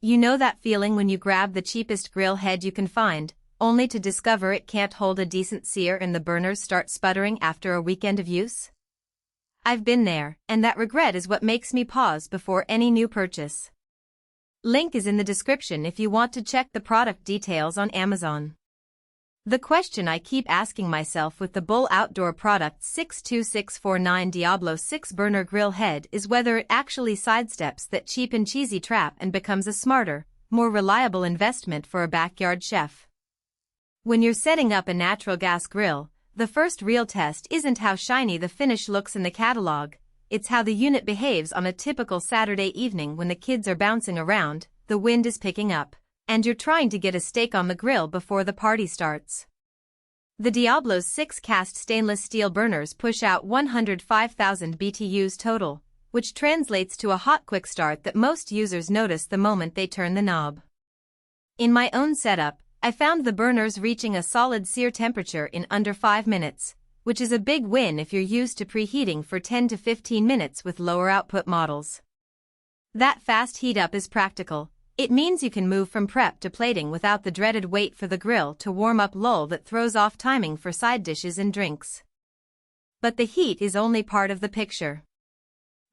You know that feeling when you grab the cheapest grill head you can find, only to discover it can't hold a decent sear and the burners start sputtering after a weekend of use? I've been there, and that regret is what makes me pause before any new purchase. Link is in the description if you want to check the product details on Amazon. The question I keep asking myself with the Bull Outdoor Products 62649 Diablo 6-burner grill head is whether it actually sidesteps that cheap and cheesy trap and becomes a smarter, more reliable investment for a backyard chef. When you're setting up a natural gas grill, the first real test isn't how shiny the finish looks in the catalog, it's how the unit behaves on a typical Saturday evening when the kids are bouncing around, the wind is picking up, and you're trying to get a steak on the grill before the party starts. The Diablo's 6 cast stainless steel burners push out 105,000 BTUs total, which translates to a hot quick start that most users notice the moment they turn the knob. In my own setup, I found the burners reaching a solid sear temperature in under 5 minutes, which is a big win if you're used to preheating for 10 to 15 minutes with lower output models. That fast heat up is practical. It means you can move from prep to plating without the dreaded wait for the grill to warm up lull that throws off timing for side dishes and drinks. But the heat is only part of the picture.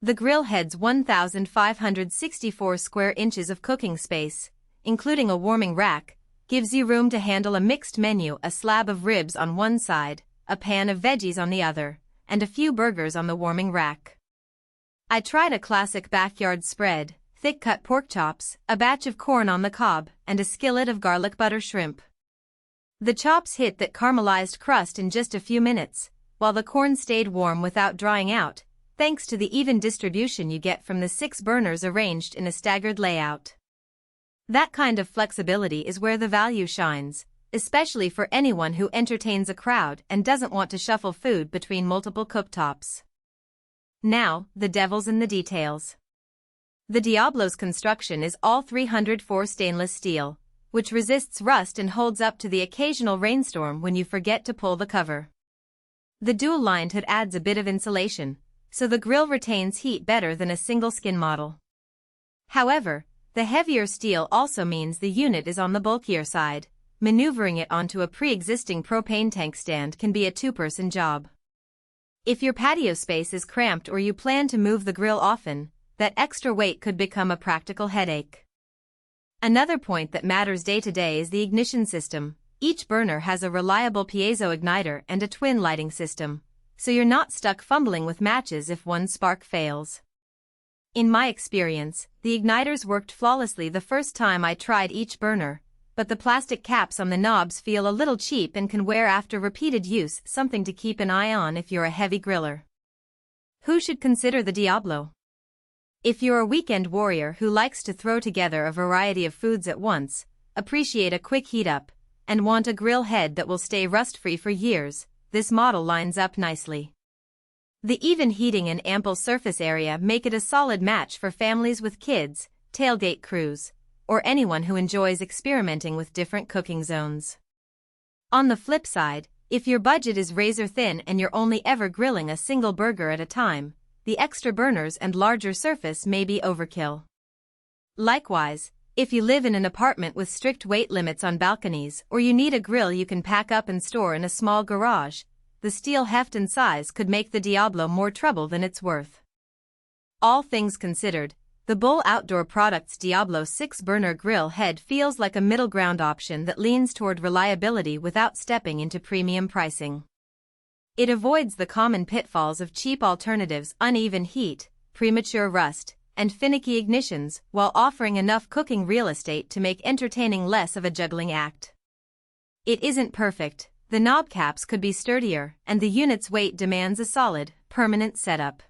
The grill head's 1,564 square inches of cooking space, including a warming rack, gives you room to handle a mixed menu: a slab of ribs on one side, a pan of veggies on the other, and a few burgers on the warming rack. I tried a classic backyard spread: thick-cut pork chops, a batch of corn on the cob, and a skillet of garlic butter shrimp. The chops hit that caramelized crust in just a few minutes, while the corn stayed warm without drying out, thanks to the even distribution you get from the 6 burners arranged in a staggered layout. That kind of flexibility is where the value shines, especially for anyone who entertains a crowd and doesn't want to shuffle food between multiple cooktops. Now, the devil's in the details. The Diablo's construction is all 304 stainless steel, which resists rust and holds up to the occasional rainstorm when you forget to pull the cover. The dual-lined hood adds a bit of insulation, so the grill retains heat better than a single-skin model. However, the heavier steel also means the unit is on the bulkier side. Maneuvering it onto a pre-existing propane tank stand can be a two-person job. If your patio space is cramped or you plan to move the grill often, that extra weight could become a practical headache. Another point that matters day to day is the ignition system. Each burner has a reliable piezo igniter and a twin lighting system, so you're not stuck fumbling with matches if one spark fails. In my experience, the igniters worked flawlessly the first time I tried each burner, but the plastic caps on the knobs feel a little cheap and can wear after repeated use, something to keep an eye on if you're a heavy griller. Who should consider the Diablo? If you're a weekend warrior who likes to throw together a variety of foods at once, appreciate a quick heat up, and want a grill head that will stay rust-free for years, this model lines up nicely. The even heating and ample surface area make it a solid match for families with kids, tailgate crews, or anyone who enjoys experimenting with different cooking zones. On the flip side, if your budget is razor thin and you're only ever grilling a single burger at a time, the extra burners and larger surface may be overkill. Likewise, if you live in an apartment with strict weight limits on balconies or you need a grill you can pack up and store in a small garage, the steel heft and size could make the Diablo more trouble than it's worth. All things considered, the Bull Outdoor Products Diablo 6-burner grill head feels like a middle ground option that leans toward reliability without stepping into premium pricing. It avoids the common pitfalls of cheap alternatives: uneven heat, premature rust, and finicky ignitions, while offering enough cooking real estate to make entertaining less of a juggling act. It isn't perfect, the knob caps could be sturdier, and the unit's weight demands a solid, permanent setup.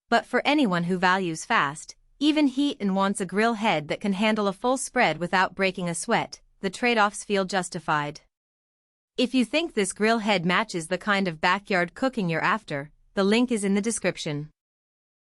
But for anyone who values fast, even heat and wants a grill head that can handle a full spread without breaking a sweat, the trade-offs feel justified. If you think this grill head matches the kind of backyard cooking you're after, the link is in the description.